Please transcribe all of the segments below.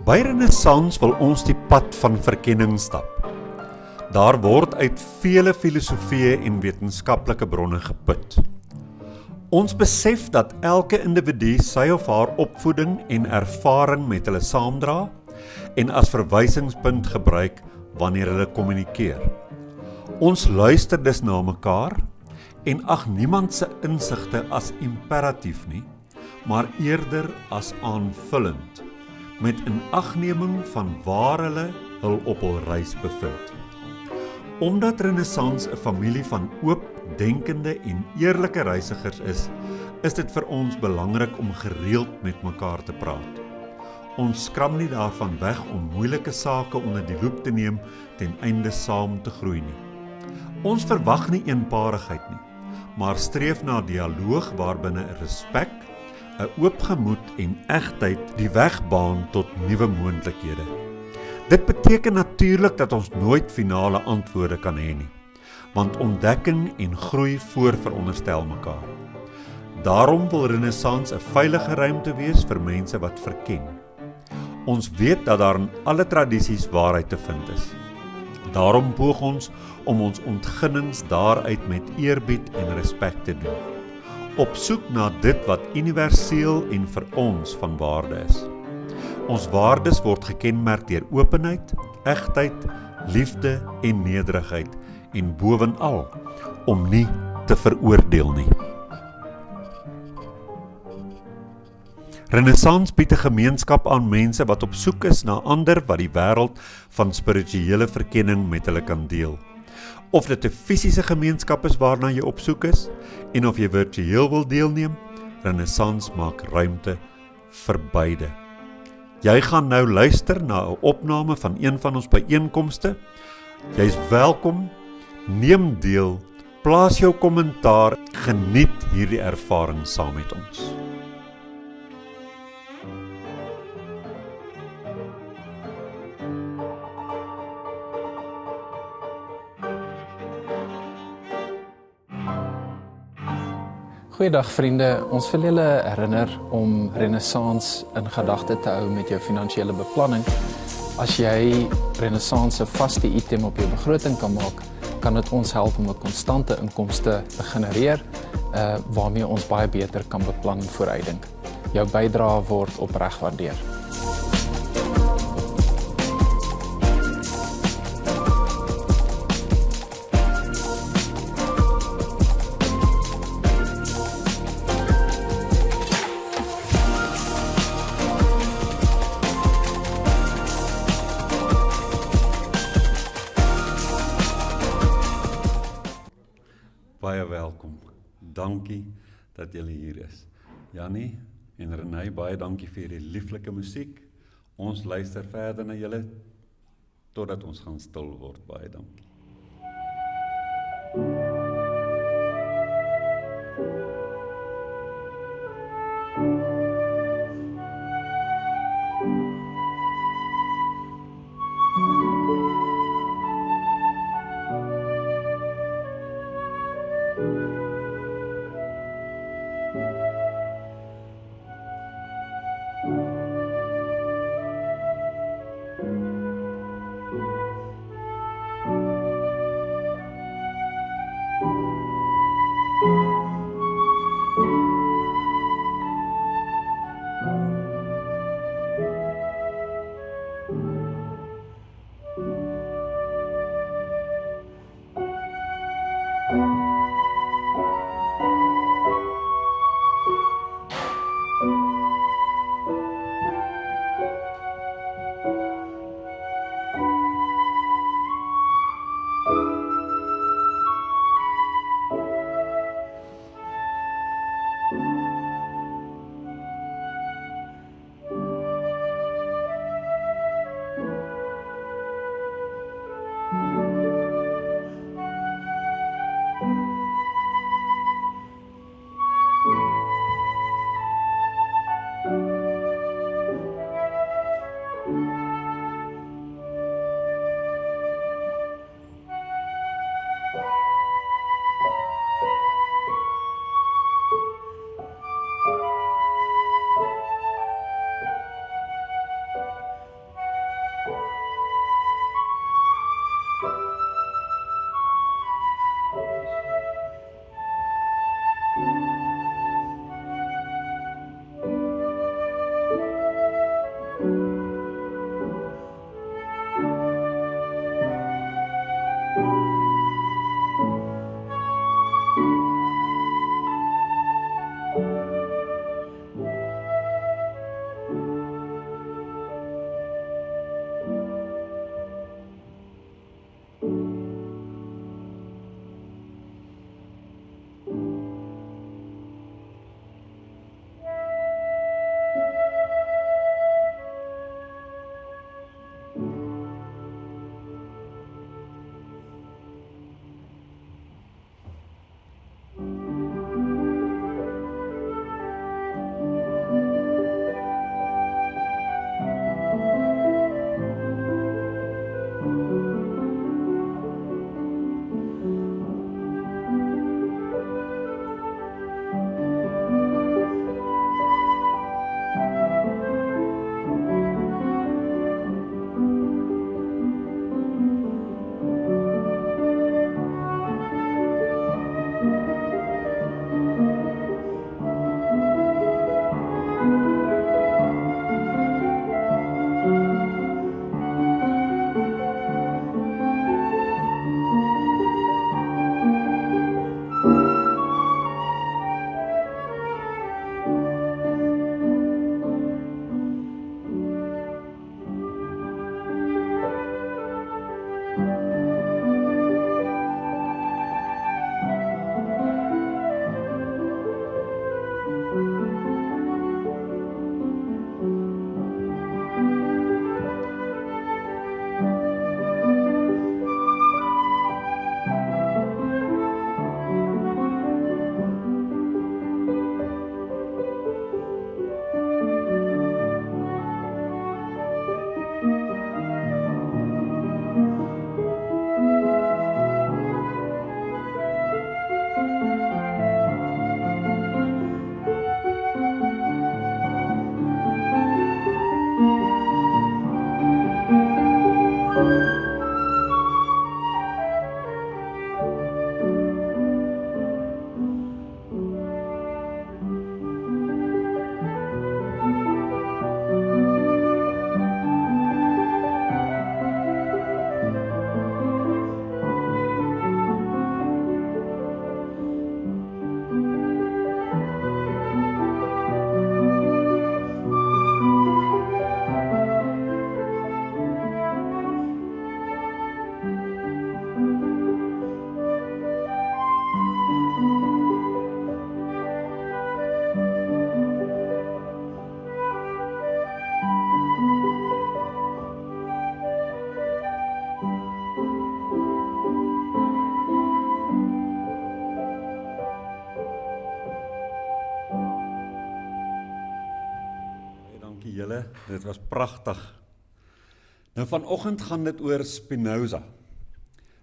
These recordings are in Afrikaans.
By Renaissans wil ons die pad van verkenning stap. Daar word uit vele filosofieë en wetenskaplike bronne geput. Ons besef dat elke individu sy of haar opvoeding en ervaring met hulle saamdra en as verwysingspunt gebruik wanneer hulle kommunikeer. Ons luister dus na mekaar en ag niemand se insigte as imperatief nie, maar eerder as aanvullend, met inagneming van waar hulle hul op hul reis bevind. Omdat Renaissans 'n familie van oop, denkende en eerlike reisigers is dit vir ons belangrik om gereeld met mekaar te praat. Ons skram nie daarvan weg om moeilike sake onder die loep te neem ten einde saam te groei nie. Ons verwag nie eenparigheid nie, maar streef na dialoog waarbinne respek, 'n oop gemoed en egtheid die weg baan tot nuwe moontlikhede. Dit beteken natuurlik dat ons nooit finale antwoorde kan hê nie, want ontdekking en groei voorveronderstel mekaar. Daarom wil Renaissans 'n veilige ruimte wees vir mense wat verken. Ons weet dat daar in alle tradisies waarheid te vind is. Daarom poog ons om ons ontginnings daaruit met eerbied en respek te doen, op soek na dit wat universeel en vir ons van waarde is. Ons waardes word gekenmerk deur openheid, egtheid, liefde en nederigheid en bovenal om nie te veroordeel nie. Renaissans bied 'n gemeenskap aan mense wat op soek is na ander wat die wêreld van spirituele verkenning met hulle kan deel. Of dit 'n fisiese gemeenskap is waarna jy op soek is, en of jy virtueel wil deelneem, Renaissans maak ruimte vir beide. Jy gaan nou luister na 'n opname van een van ons byeenkomste. Jy's welkom, neem deel, plaas jou kommentaar, geniet hierdie ervaring saam met ons. Goeiedag vriende, ons wil julle herinner om Renaissans in gedagte te hou met jou finansiële beplanning. As jy Renaissans 'n vaste item op jou begroting kan maak, kan dit ons help om 'n konstante inkomste te genereer, waarmee ons baie beter kan beplan en vooruitdink. Jou bydrae word opreg waardeer. Baie welkom. Dankie dat julle hier is. Jannie en Renée, baie dankie vir die lieflike musiek. Ons luister verder na julle totdat ons gaan stil word. Baie dankie. dankie julle, dit was pragtig. Nou vanoggend gaan dit oor Spinoza.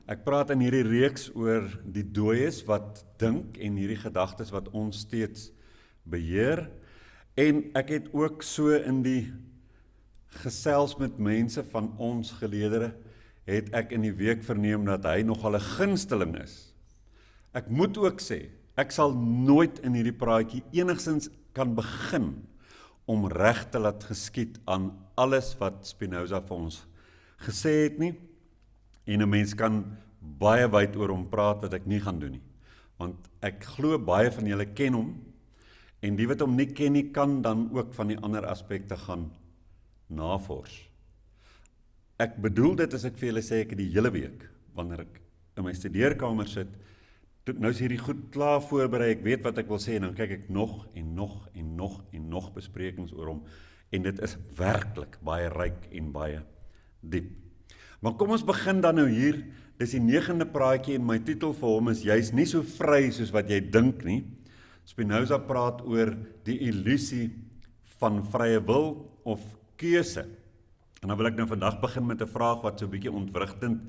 Ek praat in hierdie reeks oor die dooies wat dink en hierdie gedagtes wat ons steeds beheer. En ek het ook so in die gesels met mense van ons geleedere, het ek in die week verneem dat hy nogal 'n gunsteling is. Ek moet ook sê, ek sal nooit in hierdie praatjie enigstens kan begin om reg te laat geskied aan alles wat Spinoza vir ons gesê het nie. En 'n mens kan baie wyd oor hom praat wat ek nie gaan doen nie. Want ek glo baie van julle ken hom, en die wat hom nie ken nie, kan dan ook van die ander aspekte gaan navors. Ek bedoel dit as ek vir julle sê, ek het die hele week, wanneer ek in my studeerkamer sit, nou is hierdie goed klaar voorberei, ek weet wat ek wil sê, en dan kyk ek nog en nog besprekings oor hom, en dit is werklik baie ryk en baie diep. Maar kom ons begin dan nou hier, dis die 9de praatjie en my titel vir hom is, jy's nie so vry soos wat jy dink nie. Spinoza praat oor die illusie van vrye wil of keuse. En dan wil ek nou vandag begin met 'n vraag wat so 'n bietjie ontwrigtend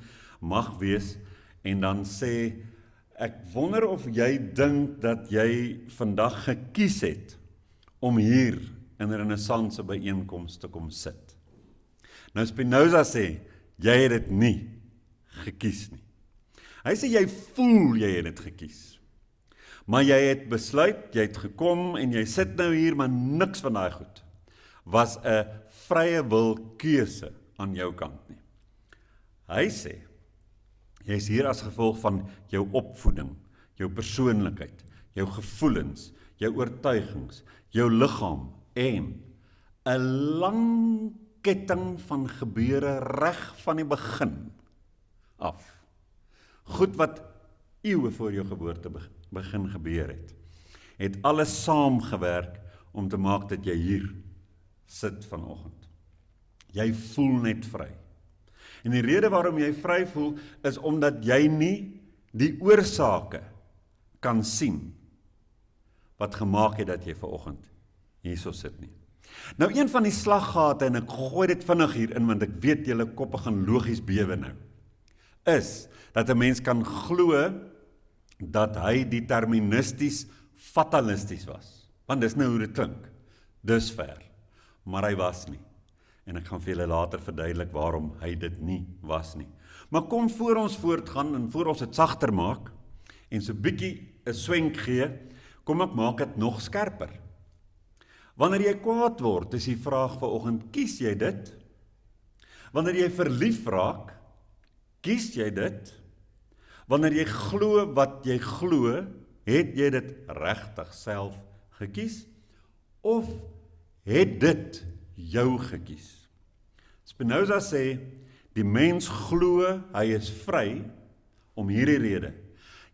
mag wees, en dan sê, ek wonder of jy dink dat jy vandag gekies het om hier in 'n renaissance byeenkoms te kom sit. Nou Spinoza sê, jy het dit nie gekies nie. Hy sê, jy voel jy het dit gekies. Maar jy het besluit, jy het gekom en jy sit nou hier, maar niks van daai goed was 'n vrye wil keuse aan jou kant nie. Hy sê, jy is hier as gevolg van jou opvoeding, jou persoonlikheid, jou gevoelens, jou oortuigings, jou liggaam en 'n lang ketting van gebeure reg van die begin af. Goed wat eeue voor jou geboorte begin gebeur het alles saamgewerk om te maak dat jy hier sit vanoggend. Jy voel net vry. En die rede waarom jy vry voel, is omdat jy nie die oorsake kan sien wat gemaak het dat jy vanoggend hierso sit nie. Nou een van die slaggate, en ek gooi dit vinnig hier in, want ek weet julle koppe gaan logies bewe nou, is dat 'n mens kan glo dat hy deterministisch fatalisties was. Want dis nou hoe dit klink, dus ver. Maar hy was nie. En ek gaan vir julle later verduidelik waarom hy dit nie was nie. Maar kom voor ons voortgaan en voor ons dit sagter maak en so bietjie 'n swenk gee, kom ek maak dit nog skerper. Wanneer jy kwaad word, is die vraag vanoggend, kies jy dit? Wanneer jy verlief raak, kies jy dit? Wanneer jy glo wat jy glo, het jy dit regtig self gekies? Of het dit jou gekies? Spinoza sê, die mens glo hy is vry om hierdie rede.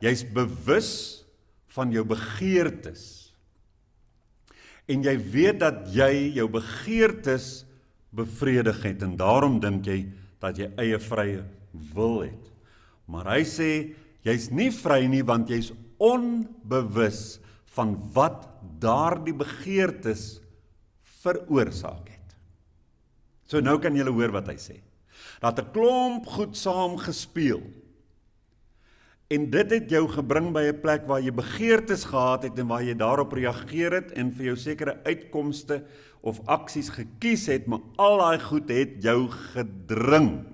Jy's bewus van jou begeertes. En jy weet dat jy jou begeertes bevredig het, en daarom dink jy dat jy eie vrye wil het. Maar hy sê, jy's nie vry nie, want jy's onbewus van wat daardie begeertes veroorsaak het. So nou kan julle hoor wat hy sê. Dat 'n klomp goed saam gespeel. En dit het jou gebring by 'n plek waar jy begeertes gehad het en waar jy daarop reageer het en vir jou sekere uitkomste of aksies gekies het, maar al daai goed het jou gedring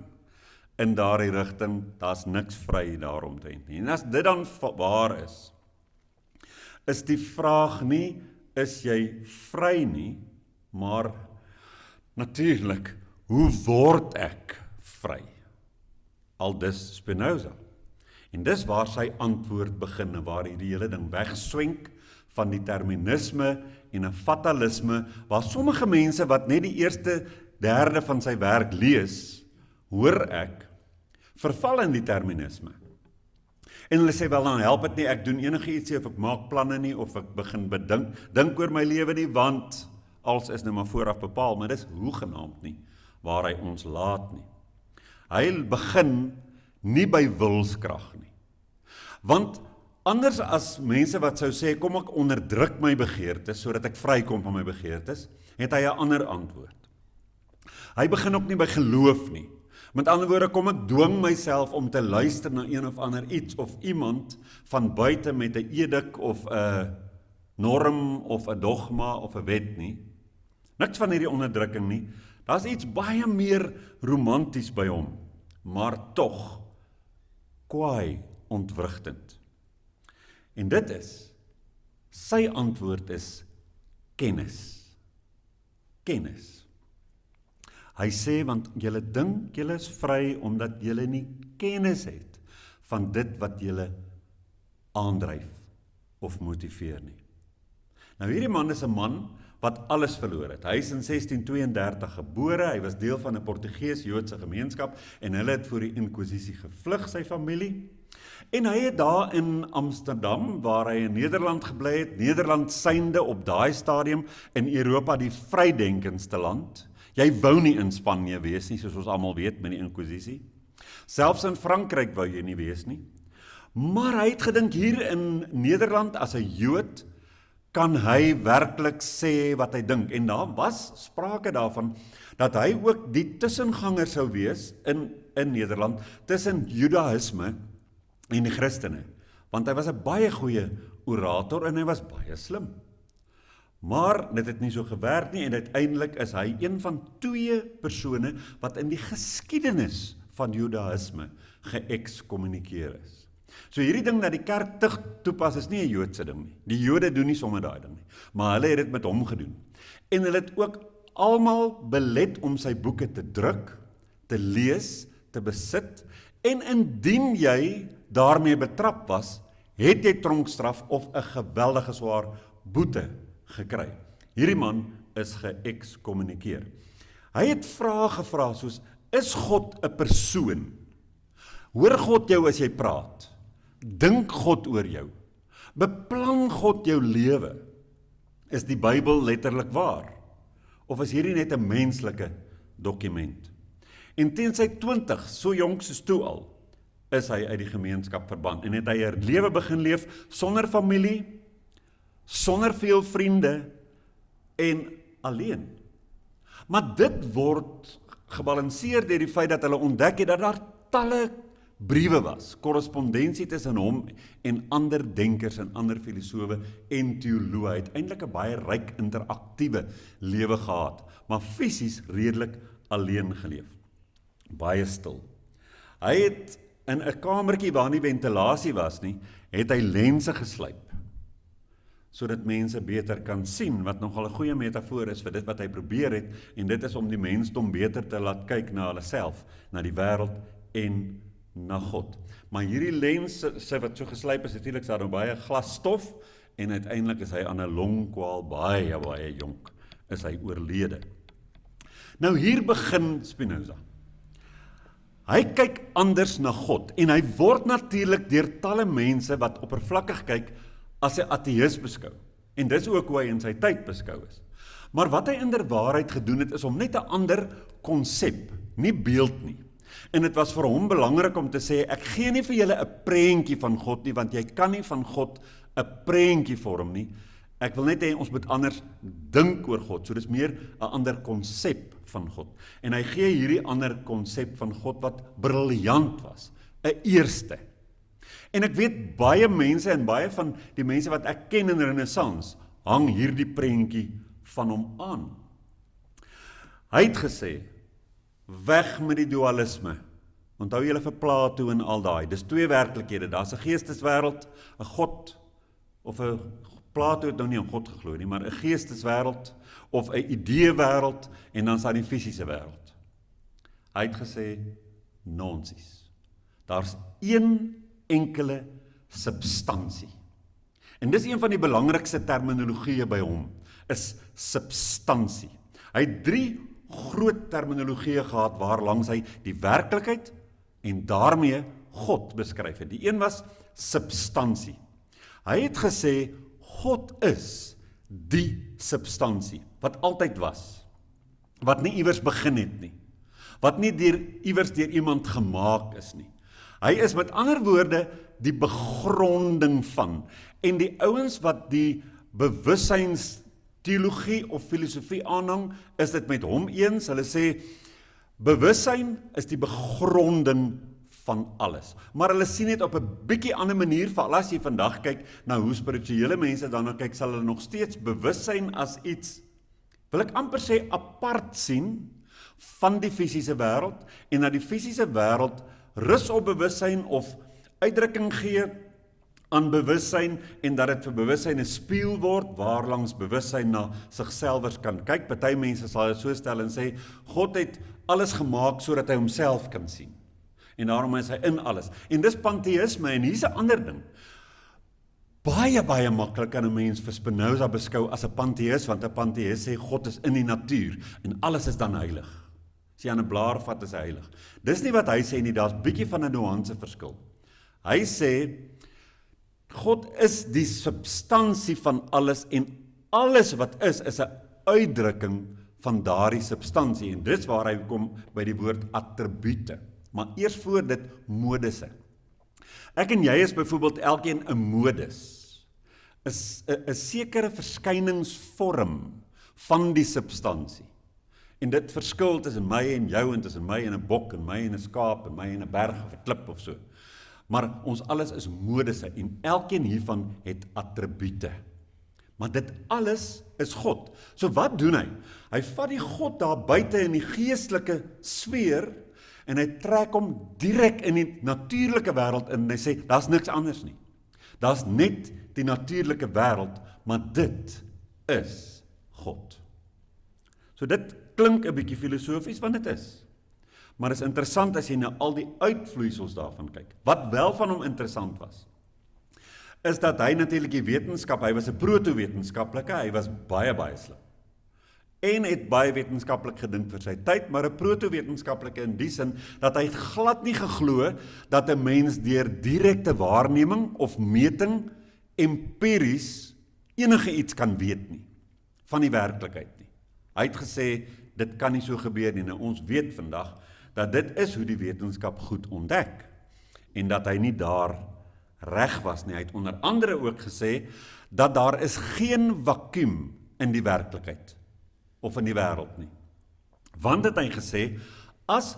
in daardie rigting. Daar's niks vry daaromtrent nie. En as dit dan waar is die vraag nie, is jy vry nie, maar natuurlik, hoe word ek vry? Aldus Spinoza. En dis waar sy antwoord begin, waar hy die hele ding wegswenk van determinisme en 'n fatalisme, waar sommige mense wat net die eerste derde van sy werk lees, hoor ek, verval in determinisme. En hulle sê, wel dan help dit nie, ek doen enige iets nie, of ek maak planne nie, of ek begin dink oor my lewe nie, want alles is nou maar vooraf bepaal, maar dis hoegenaamd nie, waar hy ons laat nie. Hy begin nie by wilskrag nie. Want anders as mense wat sou sê, kom ek onderdruk my begeertes, sodat ek vrykom van my begeertes, het hy 'n ander antwoord. Hy begin ook nie by geloof nie. Met ander woorde, kom ek dwing myself om te luister na een of ander iets of iemand van buite met 'n edik of 'n norm of 'n dogma of 'n wet nie. Niks van hierdie onderdrukking nie. Daar's iets baie meer romanties by hom, maar tog kwaai ontwrigtend. En dit is, sy antwoord is kennis. Kennis. Hy sê, want julle dink julle is vry omdat julle nie kennis het van dit wat julle aandryf of motiveer nie. Nou hierdie man is 'n man wat alles verloor het. Hy is in 1632 gebore, hy was deel van 'n Portugees-Joodse gemeenskap en hulle het voor die Inkwisisie gevlug, sy familie. En hy het daar in Amsterdam, waar hy in Nederland gebly het, Nederland synde op daai stadium in Europa die vrydenkendste land. Jy wou nie in Spanje wees nie, soos ons almal weet met die Inkwisisie. Selfs in Frankryk wou jy nie wees nie. Maar hy het gedink hier in Nederland as 'n Jood kan hy werklik sê wat hy dink. En daar was sprake daarvan dat hy ook die tussenganger sou wees in Nederland tussen Judaïsme en die Christene. Want hy was 'n baie goeie orator en hy was baie slim. Maar dit het nie so gewerk nie en uiteindelik is hy een van 2 persone wat in die geskiedenis van Judaïsme geëkskommunikeer is. So hierdie ding dat die kerk tug toepas is nie 'n Joodse ding nie. Die Jode doen nie sommer daai ding nie, maar hulle het dit met hom gedoen. En hulle het ook almal belet om sy boeke te druk, te lees, te besit, en indien jy daarmee betrap was, het jy tronkstraf of 'n geweldige swaar boete gekry. Hierdie man is geëkskommunikeer. Hy het vrae gevra soos, is God 'n persoon? Hoor God jou as jy praat? Dink God oor jou? Beplan God jou lewe? Is die Bybel letterlik waar? Of is hierdie net 'n menslike dokument? En teen sy 20, so jonk soos toe al, is hy uit die gemeenskap verban en het hy 'n lewe begin leef sonder familie, sonder veel vriende en alleen. Maar dit word gebalanseer deur die feit dat hulle ontdek het dat daar talle briewe was, korrespondensie tussen hom en ander denkers en ander filosowe en teoloë. Hy het eintlik 'n baie ryk interaktiewe lewe gehad, maar fisies redelik alleen geleef. Baie stil. Hy het in 'n kamertjie waar nie ventilasie was nie, het hy lense geslyp sodat mense beter kan sien, wat nogal 'n goeie metafoor is vir dit wat hy probeer het, en dit is om die mensdom beter te laat kyk na hulle self, na die wêreld en na God. Maar hierdie lense wat so geslyp is, natuurlik daar baie glasstof, en uiteindelik is hy aan 'n longkwaal baie jonk, is hy oorlede. Nou hier begin Spinoza. Hy kyk anders na God, en hy word natuurlik deur talle mense wat oppervlakkig kyk, as 'n ateïs beskou. En dis ook hoe hy in sy tyd beskou is. Maar wat hy inderwaarheid gedoen het, is om net 'n ander konsep, nie beeld nie. En dit was vir hom belangrik om te sê, ek gee nie vir julle 'n prentjie van God nie, want jy kan nie van God 'n prentjie vorm nie. Ek wil net hê ons moet anders dink oor God. So dis meer 'n ander konsep van God. En hy gee hierdie ander konsep van God wat briljant was, 'n eerste. En ek weet baie mense en baie van die mense wat ek ken in Renaissance hang hierdie prentjie van hom aan. Hy het gesê, weg met die dualisme. Onthou julle vir Plato en al daai. Dis 2 werklikhede. Daar's 'n geesteswêreld, 'n God of 'n Plato het nou nie aan God geglo nie, maar 'n geesteswêreld of 'n ideewêreld en dan is daar die fisiese wêreld. Hy het gesê nonsies. Daar's een enkele substansie. En dis een van die belangrikste terminologieë by hom, is substansie. Hy het 3 groot terminologieë gehad waar langs hy die werklikheid en daarmee God beskryf het. Die een was substansie. Hy het gesê God is die substansie wat altyd was, wat nie iewers begin het nie, wat nie iewers deur iemand gemaak is nie. Hy is met ander woorde die begronding van, en die ouens wat die bewussyns teologie of filosofie aanhang, is dit met hom eens. Hulle sê, bewussyn is die begronding van alles. Maar hulle sien dit op 'n bietjie ander manier, veral as jy vandag kyk na hoe spirituele mense daarna kyk, sal hulle nog steeds bewussyn as iets, wil ek amper sê, apart sien van die fisiese wêreld, en dat die fisiese wêreld rus op bewussyn of uitdrukking gee aan bewussyn, en dat dit vir bewussyn 'n spieël word, waarlangs bewussyn na sigself kan kyk. Party mense sal dit so stel en sê, God het alles gemaak sodat hy homself kan sien. En daarom is hy in alles. En dis pantheïsme, en hier's 'n ander ding. Baie maklik kan 'n mens vir Spinoza beskou as 'n pantheïs, want 'n pantheïs sê God is in die natuur, en alles is dan heilig. As jy aan 'n blaar vat, is hy heilig. Dis nie wat hy sê nie, daar's bietjie van 'n nuance verskil. Hy sê, God is die substansie van alles, en alles wat is 'n uitdrukking van daardie substansie, en dit is waar hy kom by die woord attribute. Maar eers voor dit modusse. Ek en jy is byvoorbeeld elkeen 'n modus, 'n sekere verskyningsvorm van die substansie. En dit verskil tussen my en jou, en tussen my en 'n bok, en my en 'n skaap, en my en 'n berg of 'n klip of so. Maar ons alles is modusse, en elkeen hiervan het attribute. Maar dit alles is God. So wat doen hy? Hy vat die God daar buite in die geestelike sfeer, en hy trek hom direk in die natuurlike wêreld in, en hy sê, daar's niks anders nie. Daar's net die natuurlike wêreld, maar dit is God. So dit klink 'n bietjie filosofies, want dit is. Maar dit is interessant as jy na al die uitvloeisels daarvan kyk. Wat wel van hom interessant was, is dat hy natuurlik die wetenskap, hy was 'n proto-wetenskaplike, hy was baie slim. En het baie wetenskaplik gedink vir sy tyd, maar 'n proto-wetenskaplike in die sin, dat hy glad nie geglo dat 'n mens deur direkte waarneming of meting empiries enige iets kan weet nie, van die werklikheid nie. Hy het gesê, dit kan nie so gebeur nie. Nou, ons weet vandag, dat dit is hoe die wetenskap goed ontdek, en dat hy nie daar reg was nie. Hy het onder andere ook gesê, dat daar is geen vakuum in die werklikheid, of in die wêreld nie. Want het hy gesê, as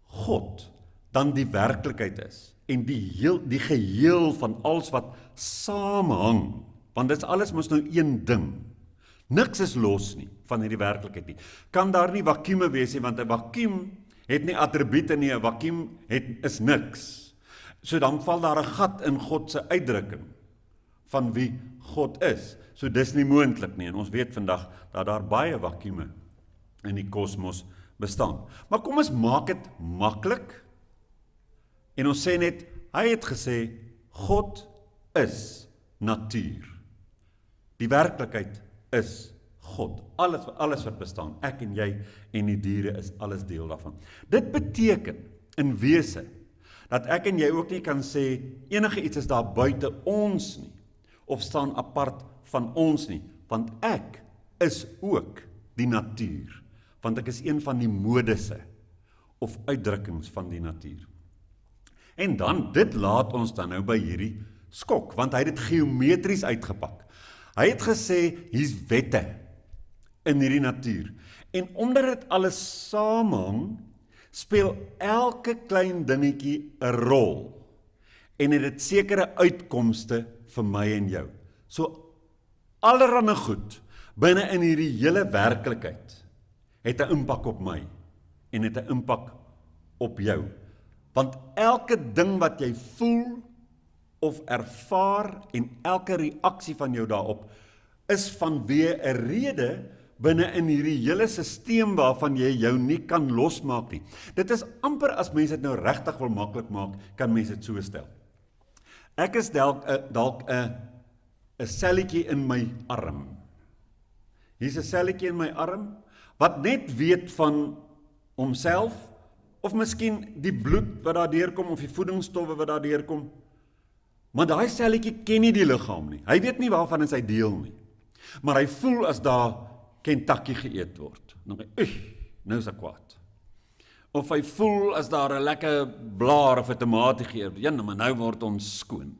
God dan die werklikheid is, en die geheel van alles wat saamhang, want dit is alles mos nou een ding, niks is los nie, van hierdie werklikheid nie, kan daar nie vakuume wees nie, want 'n vakuum het nie attribute nie, 'n vakuum is niks. So dan val daar 'n gat in God se uitdrukking, van wie God is. So dis nie moontlik nie, en ons weet vandag, dat daar baie vakuume in die kosmos bestaan. Maar kom ons maak dit maklik, en ons sê net, hy het gesê, God is natuur. Die werklikheid is God. Alles wat bestaan, ek en jy en die diere is alles deel daarvan. Dit beteken in wese dat ek en jy ook nie kan sê enige iets is daar buite ons nie, of staan apart van ons nie, want ek is ook die natuur, want ek is een van die modusse of uitdrukkings van die natuur. En dan, dit laat ons dan nou by hierdie skok, want hy het dit geometries uitgepak. Hy het gesê, hier's wette in hierdie natuur. En omdat dit alles saamhang, speel elke klein dingetjie 'n rol. En het dit sekere uitkomste vir my en jou. So, allerhande goed binne in hierdie hele werklikheid het 'n impak op my en het 'n impak op jou. Want elke ding wat jy voel of ervaar en elke reaksie van jou daarop is vanweë 'n rede binne in hierdie hele stelsel waarvan jy jou nie kan losmaak nie. Dit is amper as mense dit nou regtig wil maklik maak, kan mense dit so stel. Ek is dalk 'n selletjie in my arm. Hier's 'n selletjie in my arm wat net weet van homself, of miskien die bloed wat daar deurkom of die voedingsstowwe wat daar deurkom. Maar daai selletjie ken nie die liggaam nie. Hy weet nie waarvan is hy deel nie. Maar hy voel as daar Kentucky geëet word. Nou is ek kwaad. Of hy voel as daar 'n lekker blaar of 'n tamatie geëet word. Ja, maar nou word ons skoon.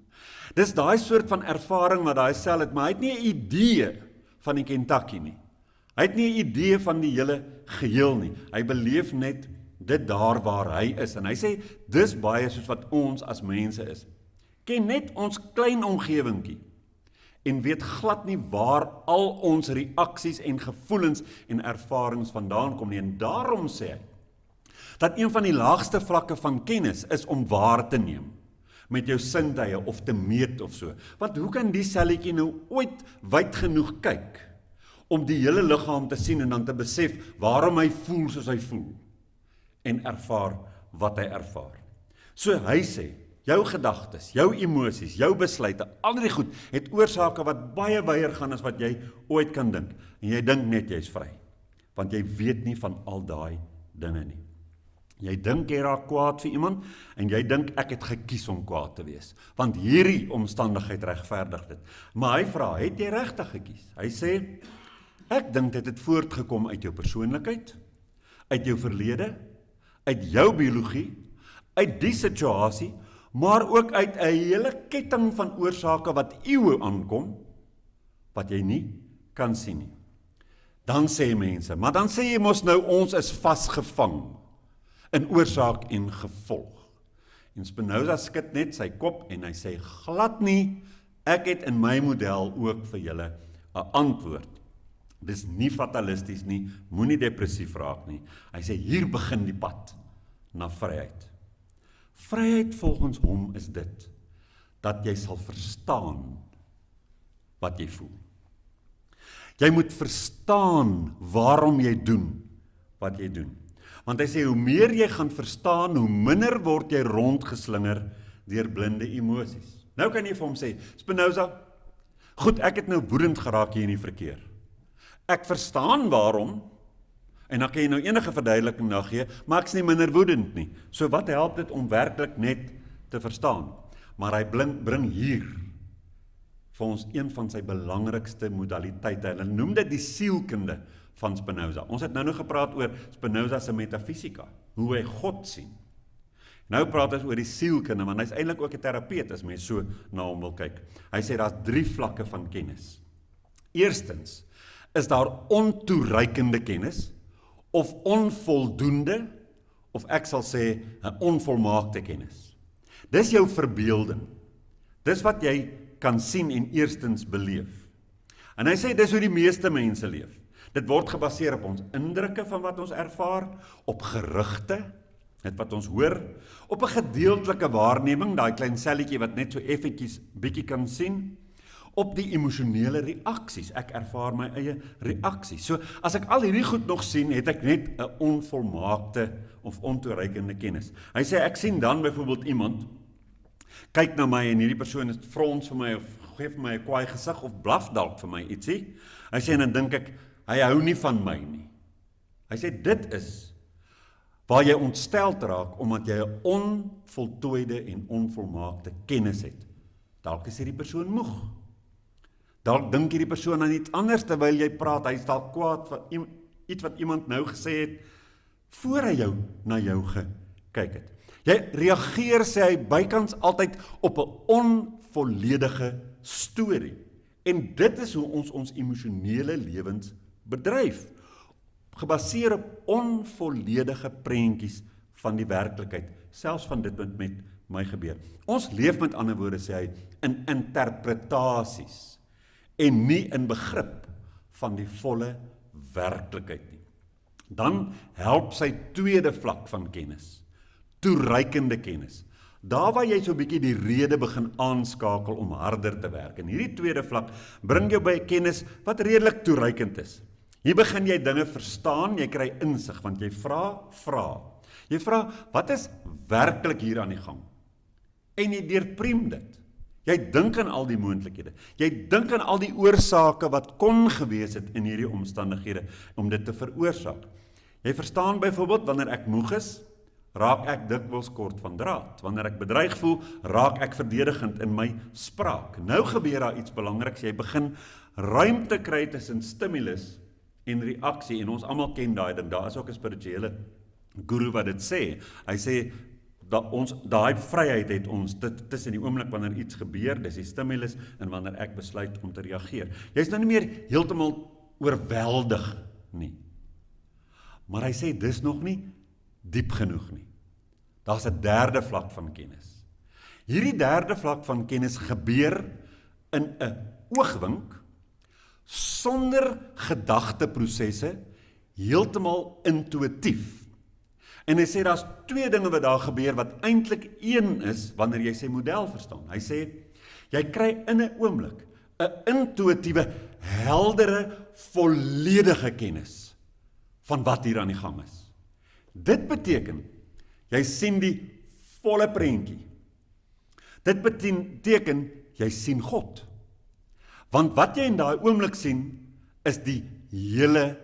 Dis daai soort van ervaring wat daai sel het, maar hy het nie 'n idee van die Kentucky nie. Hy het nie 'n idee van die hele geheel nie. Hy beleef net dit daar waar hy is. En hy sê, dis baie soos wat ons as mense is. Ken net ons klein omgewingkie en weet glad nie waar al ons reaksies en gevoelens en ervarings vandaan kom nie. En daarom sê hy, dat een van die laagste vlakke van kennis is om waar te neem met jou sintuie of te meet of so. Want hoe kan die selletjie nou ooit wyd genoeg kyk om die hele liggaam te sien en dan te besef waarom hy voel soos hy voel en ervaar wat hy ervaar. So hy sê, jou gedagtes, jou emosies, jou besluite, al die goed het oorsake wat baie wyer gaan as wat jy ooit kan dink. En jy dink net jy's vry, want jy weet nie van al daai dinge nie. Jy dink jy raak kwaad vir iemand en jy dink ek het gekies om kwaad te wees, want hierdie omstandigheid regverdig dit. Maar hy vra, het jy regtig gekies? Hy sê, ek dink dit het voortgekom uit jou persoonlikheid, uit jou verlede, uit jou biologie, uit die situasie, maar ook uit 'n hele ketting van oorsake wat eeue aankom, wat jy nie kan sien nie. Dan sê mense, maar dan sê jy mos nou ons is vasgevang in oorsaak en gevolg. En Spinoza skud net sy kop en hy sê glad nie, ek het in my model ook vir julle 'n antwoord. Dis nie fatalisties nie, moenie depressief raak nie. Hy sê hier begin die pad na vryheid. Vryheid volgens hom is dit, dat jy sal verstaan wat jy voel. Jy moet verstaan waarom jy doen wat jy doen. Want hy sê, hoe meer jy gaan verstaan, hoe minder word jy rondgeslinger deur blinde emosies. Nou kan jy vir hom sê, Spinoza, goed, ek het nou woedend geraak hier in die verkeer. Ek verstaan waarom, en dan kan jy nou enige verduideliking na gee, maar ek's nie minder woedend nie. So wat help dit om werklik net te verstaan? Maar hy bring hier vir ons een van sy belangrikste modaliteite. Hulle noem dit die sielkunde van Spinoza. Ons het nou gepraat oor Spinoza se metafisika, hoe hy God sien. Nou praat ons oor die sielkunde, want hy's eintlik ook 'n terapeut as mens so na hom wil kyk. Hy sê daar's 3 vlakke van kennis. Eerstens is daar ontoereikende kennis, of onvoldoende, of ek sal sê 'n onvolmaakte kennis. Dis jou verbeelding. Dis wat jy kan sien en eerstens beleef. En hy sê dis hoe die meeste mense leef. Dit word gebaseer op ons indrukke van wat ons ervaar, op gerugte, net wat ons hoor, op 'n gedeeltelike waarneming, daai klein selletjie wat net so effentjies bietjie kan sien, op die emosionele reaksies. Ek ervaar my eie reaksies. So as ek al hierdie goed nog sien, het ek net 'n onvolmaakte of ontoereikende kennis. Hy sê ek sien dan byvoorbeeld iemand kyk na my en hierdie persoon is frons vir my of gee vir my 'n kwaai gesig of blaf dalk vir my ietsie. Hy sê en dan dink ek hy hou nie van my nie. Hy sê dit is waar jy ontsteld raak omdat jy 'n onvoltooide en onvolmaakte kennis het. Dalk is hierdie persoon moeg. Dalk dink hierdie persoon aan iets anders terwyl jy praat. Hy is dalk kwaad vir iets wat iemand nou gesê het voor hy na jou gekyk het. Jy reageer, sê hy, bykans altyd op 'n onvolledige storie. En dit is hoe ons emosionele lewens bedryf, gebaseer op onvolledige prentjies van die werklikheid, selfs van dit wat met my gebeur. Ons leef met ander woorde, sê hy, in interpretasies en nie in begrip van die volle werklikheid nie. Dan help sy tweede vlak van kennis, toereikende kennis. Daar waar jy so 'n bietjie die rede begin aanskakel om harder te werk. En hierdie tweede vlak bring jou by 'n kennis wat redelik toereikend is. Hier begin jy dinge verstaan, jy kry insig, want jy vra. Jy vra, wat is werklik hier aan die gang? En jy deurpriem dit. Jy dink aan al die moontlikhede. Jy dink aan al die oorsake wat kon gewees het in hierdie omstandighede om dit te veroorsaak. Jy verstaan byvoorbeeld, wanneer ek moeg is, raak ek dikwels kort van draad. Wanneer ek bedreig voel, raak ek verdedigend in my spraak. Nou gebeur daar iets belangriks, jy begin ruimte kry tussen stimulus en reaksie, en ons almal ken daai ding. Daar is ook 'n spirituele guru wat dit sê. Hy sê, ons daai vryheid het ons tussen die oomblik wanneer iets gebeur, dis die stimulus en wanneer ek besluit om te reageer. Jy's nou nie meer heeltemal oorweldig nie. Maar hy sê dis nog nie diep genoeg nie. Daar's 'n derde vlak van kennis. Hierdie derde vlak van kennis gebeur in 'n oogwink sonder gedagteprosesse, heeltemal intuïtief. En hy sê daar's twee dinge wat daar gebeur wat eintlik een is wanneer jy sy model verstaan. Hy sê jy kry in 'n oomblik 'n intuïtiewe, heldere, volledige kennis van wat hier aan die gang is. Dit beteken jy sien die volle prentjie. Dit beteken jy sien God. Want wat jy in daai oomblik sien is die hele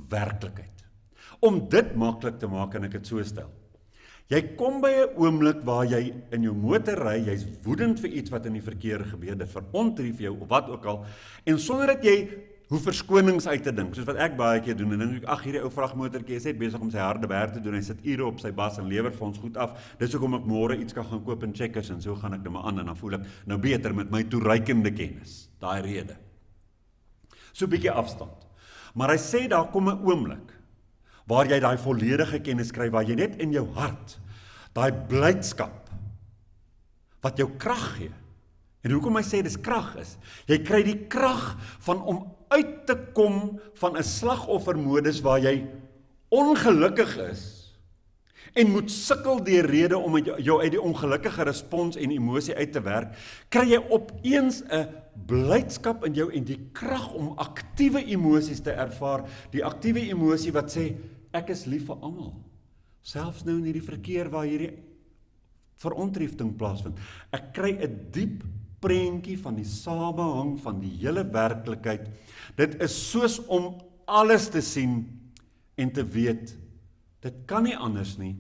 werklikheid. Om dit maklik te maak, kan ek dit so stel. Jy kom by 'n oomblik waar jy in jou motor ry, jy's woedend vir iets wat in die verkeer gebeur, dit verontrief jou of wat ook al, en sonder dat jy hoef verskonings uit te dink, soos wat ek baie keer doen, en dan dink ek, ag, hierdie ou vragmotortjie is net besig om sy harde werk te doen, hy sit ure op sy bas en lewer vir ons goed af, dis hoekom ek môre iets kan gaan koop in Checkers, en so gaan ek nou maar aan, en dan voel ek nou beter met my toereikende kennis, daai rede. So 'n bietjie afstand. Maar hy sê daar kom 'n oomblik, waar jy daai volledige kennis kry, waar jy net in jou hart, daai blydskap, wat jou krag gee, en hoekom hy sê dis krag is, jy kry die krag van om uit te kom van 'n slagoffermodus waar jy ongelukkig is, en moet sukkel deur rede om jou uit die ongelukkige respons en emosie uit te werk, kry jy opeens 'n blydskap in jou en die krag om aktiewe emosies te ervaar, die aktiewe emosie wat sê, ek is lief vir almal, selfs nou in hierdie verkeer waar hierdie verontriefting plaasvind. Ek kry 'n diep prentjie van die samehang van die hele werklikheid. Dit is soos om alles te sien en te weet, dit kan nie anders nie,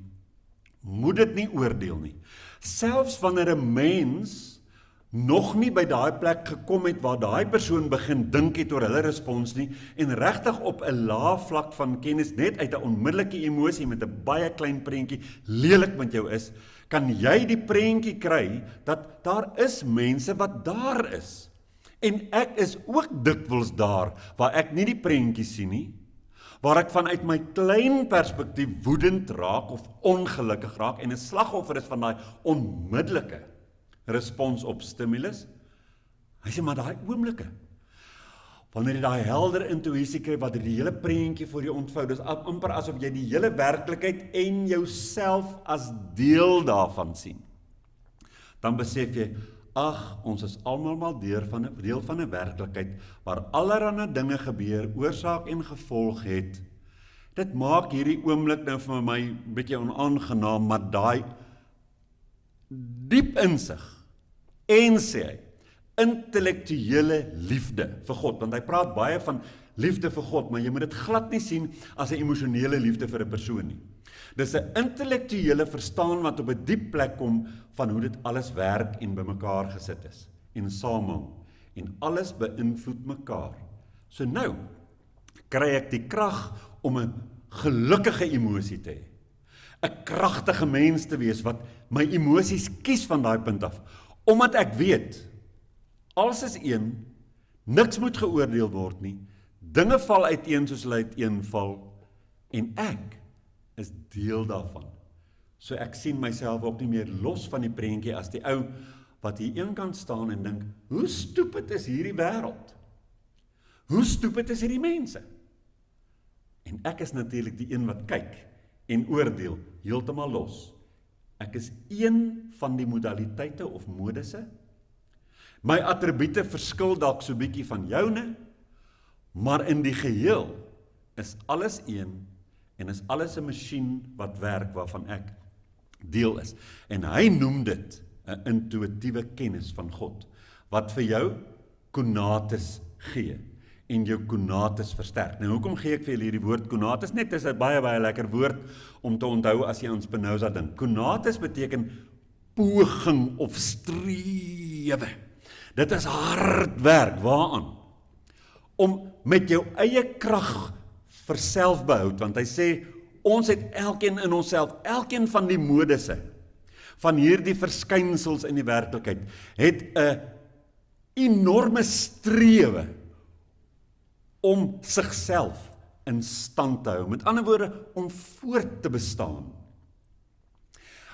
moet dit nie oordeel nie. Selfs wanneer 'n mens nog nie by daai plek gekom het waar daai persoon begin dink het oor hulle respons nie, en regtig op 'n lae vlak van kennis, net uit 'n onmiddellike emosie met 'n baie klein prentjie, lelik met jou is, kan jy die prentjie kry, dat daar is mense wat daar is. En ek is ook dikwels daar, waar ek nie die prentjie sien nie, waar ek vanuit my klein perspektief woedend raak of ongelukkig raak en 'n slagoffer is van daai onmiddellike respons op stimulus. Hy sê maar daai oomblikke, wanneer jy daai helder intuïsie kry, wat die hele prentjie voor jou ontvou, dis amper asof jy die hele werklikheid en jouself as deel daarvan sien. Dan besef jy, ag, ons is almal maar deel van 'n werklikheid waar allerlei dinge gebeur, oorsaak en gevolg het. Dit maak hierdie oomblik nou vir my bietjie onaangenaam, maar daai diep insig en sê hy, intellektuele liefde vir God, want hy praat baie van liefde vir God, maar jy moet dit glad nie sien as 'n emosionele liefde vir 'n persoon nie. Dis 'n intellektuele verstaan wat op 'n diep plek kom van hoe dit alles werk en bymekaar gesit is, en samehang, en alles beïnvloed mekaar. So nou, kry ek die krag om 'n gelukkige emosie te hê, 'n kragtige mens te wees, wat my emosies kies van daai punt af, omdat ek weet, alles is een, niks moet geoordeel word nie, dinge val uiteen soos hulle uiteenval, en ek is deel daarvan. So ek sien myself ook nie meer los van die prentjie as die ou wat hier eenkant staan en dink, hoe stupid is hierdie wêreld? Hoe stupid is hierdie mense? En ek is natuurlik die een wat kyk en oordeel heeltemal los. Ek is een van die modaliteite of modusse. My attribute verskil dalk so bietjie van joune, maar in die geheel is alles een en is alles 'n masjien wat werk waarvan ek deel is. En hy noem dit 'n intuïtiewe kennis van God, wat vir jou konates gee en jou konates versterk. Nou hoekom gee ek vir julle hierdie woord konates? Net is 'n baie lekker woord om te onthou as jy aan Spinoza dink. Konates beteken poging of strewe. Dit is hard werk, waaraan? Om met jou eie krag vir selfbehoud, want hy sê, ons het elkeen in onsself, elkeen van die modusse, van hierdie verskynsels in die werklikheid het 'n enorme strewe om sigself in stand te hou. Met ander woorde, om voort te bestaan.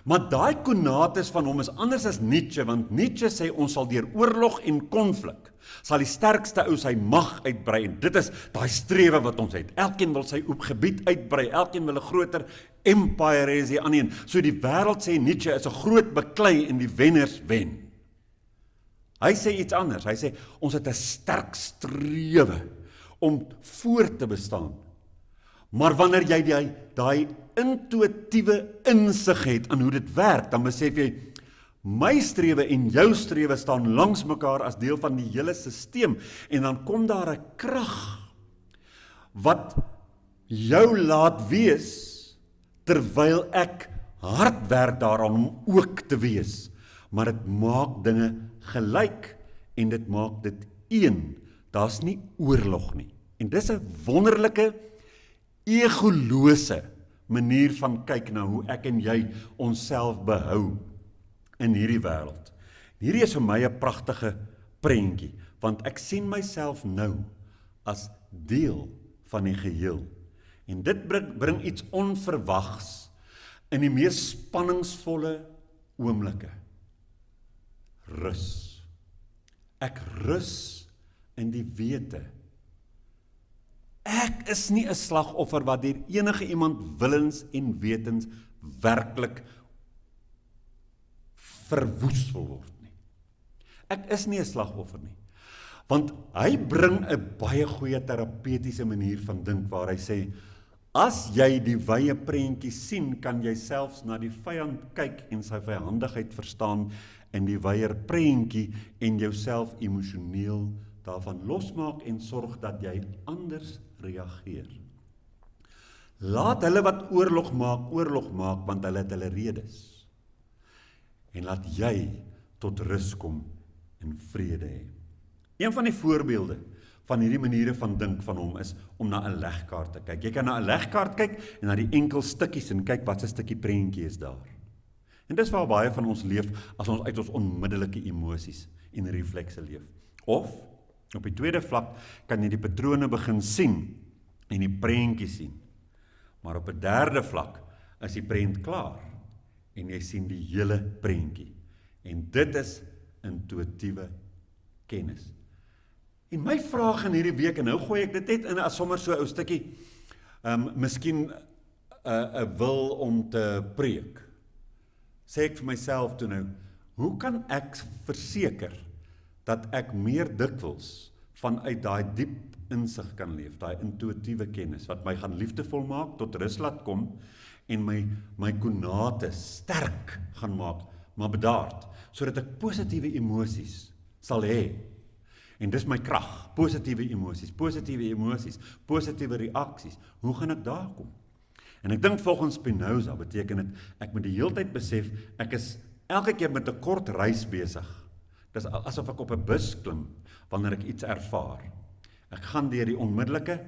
Maar daai konates van hom is anders as Nietzsche, want Nietzsche sê ons sal deur oorlog en konflik, sal die sterkste ou sy mag uitbrei, en dit is daai strewe wat ons het. Elkeen wil sy gebied uitbrei, elkeen wil 'n groter empire hê as die ander een. So die wêreld, sê Nietzsche, is 'n groot beklei en die wenners wen. Hy sê iets anders, hy sê ons het 'n sterk strewe om voort te bestaan. Maar wanneer jy daai intuïtiewe insig het aan hoe dit werk, dan besef jy, my strewe en jou strewe staan langs mekaar as deel van die hele stelsel, en dan kom daar 'n krag wat jou laat wees, terwyl ek hard werk daaraan om ook te wees. Maar dit maak dinge gelyk, en dit maak dit een. Daar's nie oorlog nie. En dis 'n wonderlike, egolose manier van kyk na hoe ek en jy onsself behou in hierdie wêreld. Hierdie is vir my 'n pragtige prentjie, want ek sien myself nou as deel van die geheel. En dit bring iets onverwags in die mees spanningsvolle oomblikke. Rus. Ek rus in die wete. Ek is nie 'n slagoffer wat deur enige iemand willens en wetens werklik verwoes wil word nie. Ek is nie 'n slagoffer nie. Want hy bring 'n baie goeie terapeutiese manier van dink, waar hy sê, as jy die wye prentjie sien, kan jy selfs na die vyand kyk en sy vyandigheid verstaan in die wyeer prentjie en jouself emosioneel daarvan losmaak en sorg dat jy anders reageer. Laat hulle wat oorlog maak, want hulle het hulle redes. En laat jy tot rus kom en vrede hê. Een van die voorbeelde van hierdie maniere van dink van hom is om na 'n legkaart te kyk. Jy kan na 'n legkaart kyk en na die enkel stukkies en kyk wat 'n stukkie prentjie is daar. En dis waar baie van ons leef as ons uit ons onmiddellike emosies en reflekse leef. Of op die tweede vlak kan jy die patrone begin sien en die prentjie sien. Maar op 'n derde vlak is die prent klaar en jy sien die hele prentjie. En dit is intuïtiewe kennis. En my vraag in hierdie week, en nou gooi ek dit net in as sommer so 'n ou stukkie, miskien 'n wil om te preek. Sê ek vir myself toe nou, hoe kan ek verseker dat ek meer dikwels vanuit daai diep insig kan leef, daai intuïtiewe kennis, wat my gaan liefdevol maak, tot rus laat kom, en my konates sterk gaan maak, maar bedaard, sodat ek positiewe emosies sal hê. En dis my krag, positiewe emosies, positiewe reaksies. Hoe gaan ek daar kom? En ek dink volgens Spinoza beteken dit, ek moet die heeltyd besef, ek is elke keer met 'n kort reis besig. Dis asof ek op 'n bus klim, wanneer ek iets ervaar. Ek gaan deur die onmiddellike,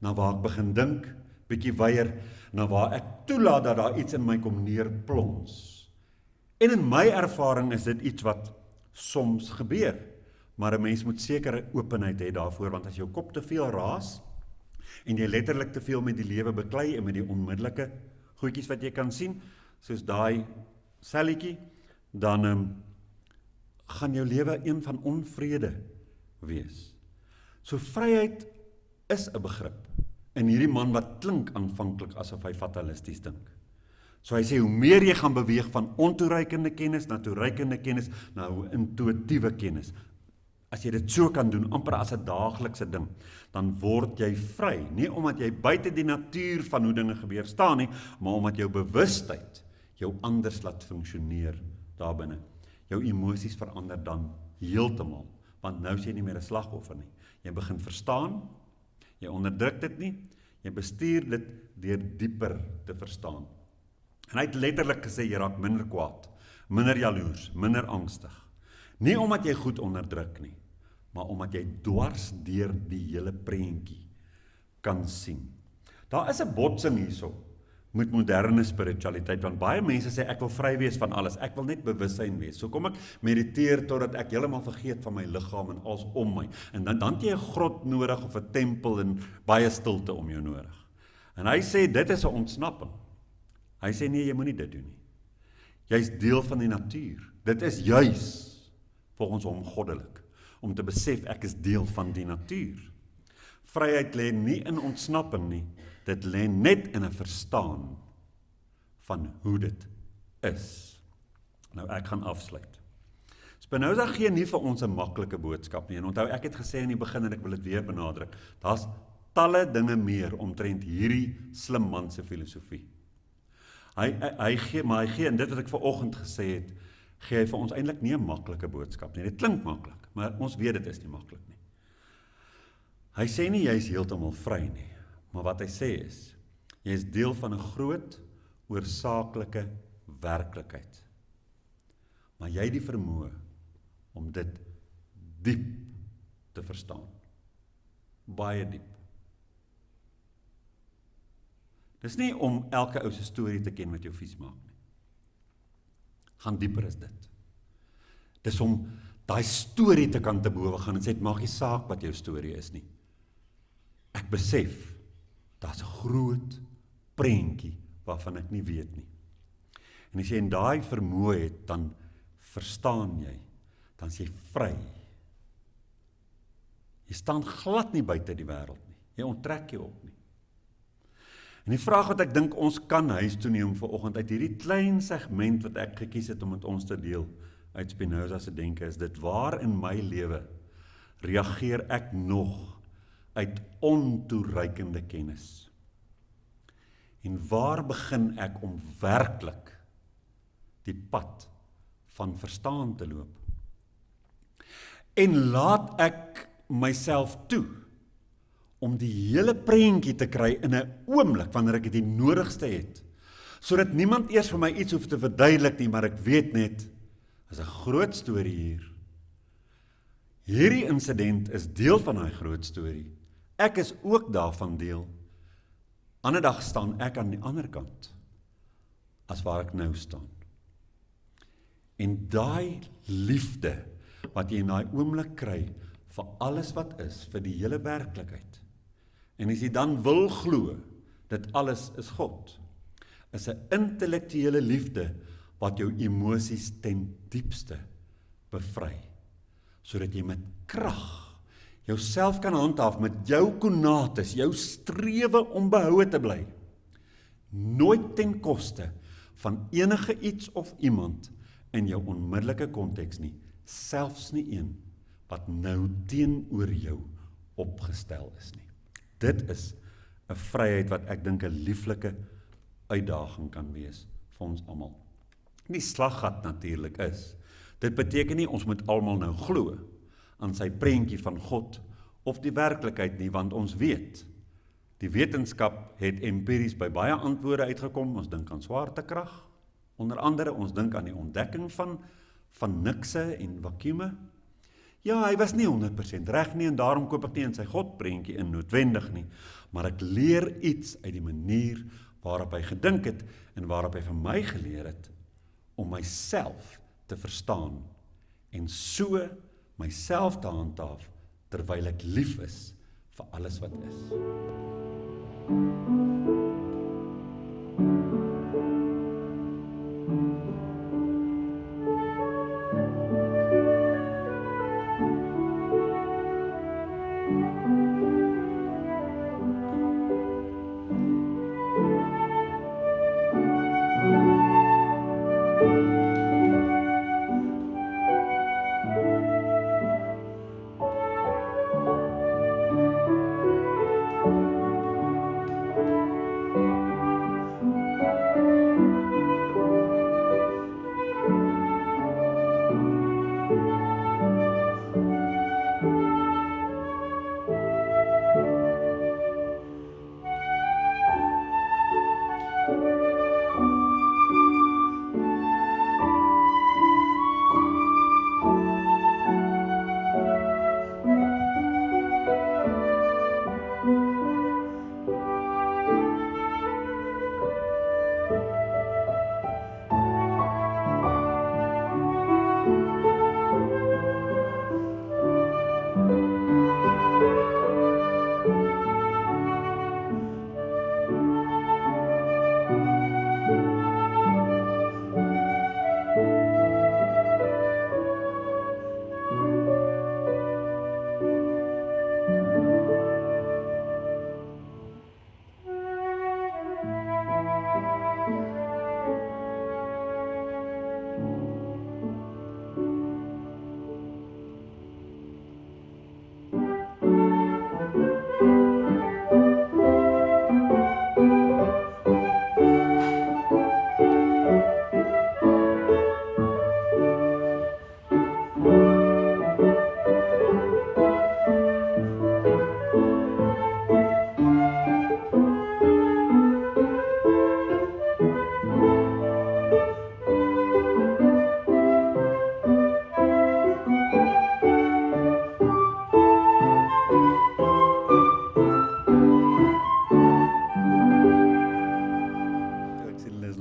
na waar ek begin dink, bietjie weier, na waar ek toelaat dat daar iets in my kom neerplons. En in my ervaring is dit iets wat soms gebeur, maar 'n mens moet sekere openheid hê daarvoor, want as jou kop te veel raas, en jy letterlik te veel met die lewe beklei, en met die onmiddellike goedjies wat jy kan sien, soos daai selletjie, dan gaan jou lewe een van onvrede wees. So vryheid is 'n begrip in hierdie man wat klink aanvanklik asof hy fatalisties dink. So hy sê, hoe meer jy gaan beweeg van ontoereikende kennis na toereikende kennis, na intuïtiewe kennis, as jy dit so kan doen, amper as 'n daaglikse ding, dan word jy vry, nie omdat jy buite die natuur van hoe dinge gebeur staan nie, maar omdat jou bewustheid jou anders laat funksioneer daarbinne. Jou emosies verander dan heeltemal, want nou is jy nie meer 'n slagoffer nie. Jy begin verstaan, jy onderdruk dit nie, jy bestuur dit deur dieper te verstaan. En hy het letterlik gesê, jy raak minder kwaad, minder jaloers, minder angstig. Nie omdat jy goed onderdruk nie, maar omdat jy dwars deur die hele prentjie kan sien. Daar is 'n botsing hierso. met moderne spiritualiteit, want baie mense sê ek wil vry wees van alles, ek wil net bewussyn wees. So kom ek mediteer totdat ek heeltemal vergeet van my liggaam en alles om my. En dan het jy 'n grot nodig of 'n tempel en baie stilte om jou nodig. En hy sê dit is 'n ontsnapping. Hy sê nee, jy moenie dit doen nie. Jy's deel van die natuur. Dit is juis volgens hom goddelik om te besef ek is deel van die natuur. Vryheid lê nie in ontsnapping nie, dit lê net in 'n verstaan van hoe dit is. Nou ek gaan afsluit. Spinoza gee nie vir ons 'n maklike boodskap nie. En onthou, ek het gesê in die begin en ek wil dit weer benadruk. Daar's talle dinge meer omtrent hierdie slim man se filosofie. Hy gee, en dit wat ek vanoggend gesê het, gee hy vir ons eintlik nie 'n maklike boodskap nie. Dit klink maklik, maar ons weet dit is nie maklik nie. Hy sê nie jy is heeltemal vry nie, maar wat hy sê is, jy is deel van 'n groot, oorsaaklike werklikheid. Maar jy het die vermoë om dit diep te verstaan. Baie diep. Dis nie om elke ou se storie te ken wat jou vies maak nie. Gaan dieper as dit. Dis om daai storie te kan te bowe gaan en sê, dit maak nie saak wat jou storie is nie. Ek besef, daar's 'n groot prentjie waarvan ek nie weet nie. En as jy in daai vermoë het, dan verstaan jy, dan is jy vry. Jy staan glad nie buite die wêreld nie. Jy onttrek jou op nie. En die vraag wat ek dink ons kan huis toe neem vanoggend uit hierdie klein segment wat ek gekies het om met ons te deel uit Spinoza se denke is dit: waar in my lewe reageer ek nog uit ontoereikende kennis? En waar begin ek om werklik die pad van verstaan te loop? En laat ek myself toe om die hele prentjie te kry in 'n oomblik wanneer ek dit die nodigste het, sodat niemand eers vir my iets hoef te verduidelik nie, maar ek weet net, is 'n groot storie hier. Hierdie insident is deel van daai groot storie. Ek is ook daarvan deel. Ander dag staan ek aan die ander kant, as waar ek nou staan. En daai liefde, wat jy in daai oomblik kry, vir alles wat is, vir die hele werklikheid, en as jy dan wil glo, dit alles is God, is 'n intellektuele liefde, wat jou emosies ten diepste bevry, sodat jy met krag jouself kan handhaaf met jou konates, jou strewe om behoue te bly, nooit ten koste van enige iets of iemand in jou onmiddellike konteks nie, selfs nie een wat nou teenoor jou opgestel is nie. Dit is 'n vryheid wat ek dink 'n lieflike uitdaging kan wees vir ons almal. Die slaggat natuurlik is, dit beteken nie ons moet almal nou glo aan sy prentjie van God of die werklikheid nie, want ons weet, die wetenskap het empiries by baie antwoorde uitgekom. Ons dink aan swaartekrag, onder andere ons dink aan die ontdekking van nikse en vakuume. Ja, hy was nie 100% reg nie, en daarom koop ek nie in sy Godprentjie in noodwendig nie, maar ek leer iets uit die manier waarop hy gedink het, en waarop hy vir my geleer het, om myself te verstaan, en so myself te handhaaf, terwyl ek lief is vir alles wat is.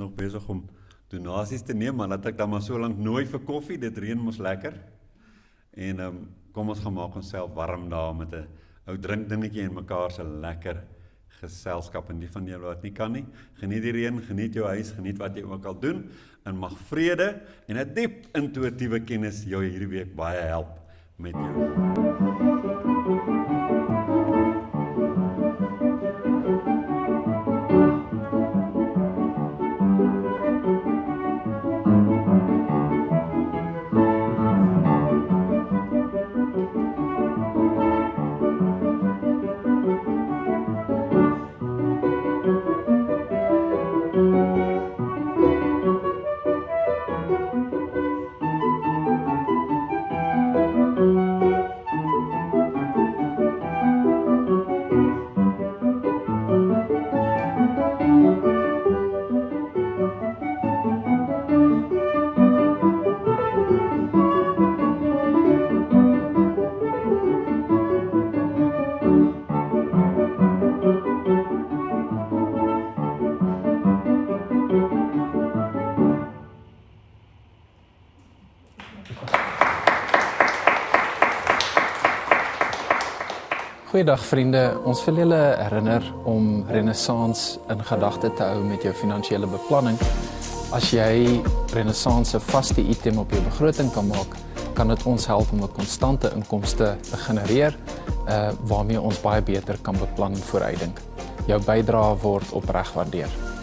nog besig om donasies te neem, maar laat ek dan maar so lank nooi vir koffie, dit reën mos lekker. En kom ons gaan maak onsself warm daar met 'n ou drinkdingetjie en mekaar se lekker geselskap. En die van julle wat nie kan nie, geniet die reën, geniet jou huis, geniet wat jy ook al doen, en mag vrede en 'n diep intuïtiewe kennis jou hierdie week baie help met jou. Goeiedag vriende, ons wil julle herinner om Renaissance in gedagte te hou met jou finansiële beplanning. As jy Renaissance 'n vaste item op jou begroting kan maak, kan dit ons help om 'n konstante inkomste te genereer, waarmee ons baie beter kan beplan en vooruitdink. Jou bydrae word opreg waardeer.